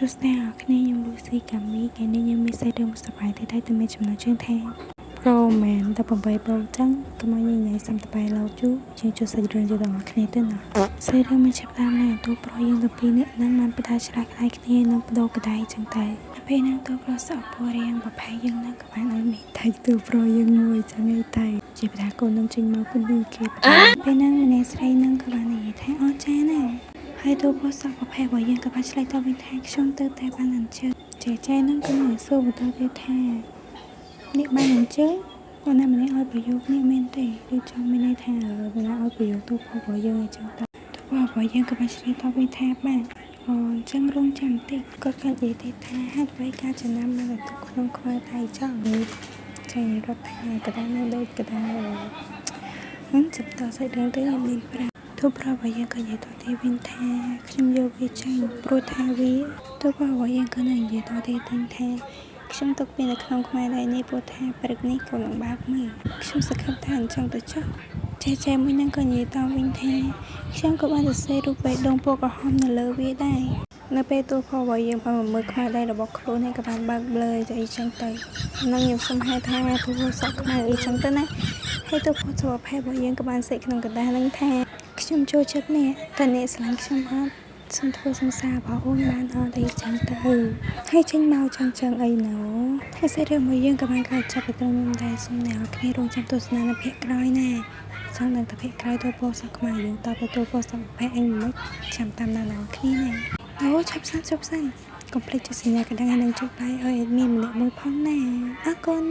សួស្តីអ្នកគ្នាខ្ញុំលូស៊ីកាមីថ្ងៃនេះខ្ញុំមានសេចក្តីមកសប្បាយតែតែមានចំណុចជើងថា Pro Man 18 Pro ចឹងកុំឲ្យញញ៉ៃសំតបែលោកជូជាងជួយសាច់រឿងយកដល់អ្នកគ្នាទៅណាសេចក្តីមិនចាប់តាមណាទូប្រុសយើងទៅពីរនាក់ហ្នឹងបានបដាឆ្លាស់ខ្លាយគ្នានឹងបដូរក្តីចឹងតែពេលហ្នឹងទូប្រុសសក់ពណ៌រៀងប្រផេះយើងហ្នឹងក៏បានឲ្យមីថៃទូប្រុសយើងមួយចឹងឯតែជាបដាកូននឹងចេញមកគឺគេពេលហ្នឹងម្នាក់ស្រីហ្នឹងក៏បាននិយាយថាអូចាណាហើយទូប្រុសសក់ប្រផេះរបស់យើងក៏បានឆ្លើយតបវិញថាខ្ញុំទៅតែបានអញ្ជើញចេហ្នឹងក៏នឹងសួរបន្តទៀតថាអ្នកបានអញ្ជើញគាត់ណាម្នាក់ឲ្យប្រយោគនេះមែនទេឬចង់មានន័យថាเวลาឲ្យប្រយោគទូប្រុសរបស់យើងអញ្ចឹងតើទូប្រុសរបស់យើងក៏បានឆ្លើយតបវិញថាបាទអញ្ចឹងរងចាំបន្តិចគាត់ក៏និយាយទៀតថាហេតុអ្វីការចំណាំនៅទុកក្នុងខ្វល់ថៃចង់នេះចាញ់រត់ថាកដានៅដូចកដាចាប់តសាច់រឿងទៅមានប្រាប់ទូប្រុសរបស់យើងក៏និយាយតទៅវិញថាខ្ញុំយកវាចាញ់ព្រោះថាវាទូប្រុសរបស់យើងក៏និយាយតទៅវិញថាខ្ញុំទុកវានៅក្នុងខ្មៅដែរនេះព្រោះថាព្រឹកនេះក៏នឹងបើកមើលខ្ញុំសង្ឃឹមថាអញ្ចឹងទៅចុះចេមួយនឹងក៏និយាយតវិញថាខ្ញុំក៏បានសរសេររូបបេះដូងពណ៌ក្រហមនៅលើវាដែរនៅពេលទូប្រុសរបស់យើងបានមើលខ្មៅដែររបស់ខ្លួនហើយក៏បានបើកblurទៅអីចឹងទៅនឹងខ្ញុំសុំហៅថាទូប្រុសសក់ខ្មៅអីចឹងទៅណាហើយទូប្រុសសុខភាពរបស់យើងក៏បានសេកក្នុងកណ្ដាលនឹងថាខ្ញុំចូលចិត្តនេះតែអ្នកស្រឡាញ់ខ្ញុំអត់សុំធ្វើសង្សាររបស់អូនបានអត់អីចឹងទៅហើយចេញមកចឹងអីណូហើយសេរីរបស់យើងក៏បានកើតចាប់ពីត្រង់នោះដែរសុំអ្នកគ្នារងចាំទស្សនានៅភាគក្រោយណាចង់ដឹងតែភាគក្រោយទៅពោសក់ខ្មៅយើងតទៅពោសក់ប្រភេទអីមិនចាំតាមដានអ្នកគ្នាណាអូឆាប់សិនកុំភ្លេចចុចសញ្ញាកណ្ដឹងឲ្យនឹងចុច like ឲ្យមានម្នាក់មួយផងណាអរគុណ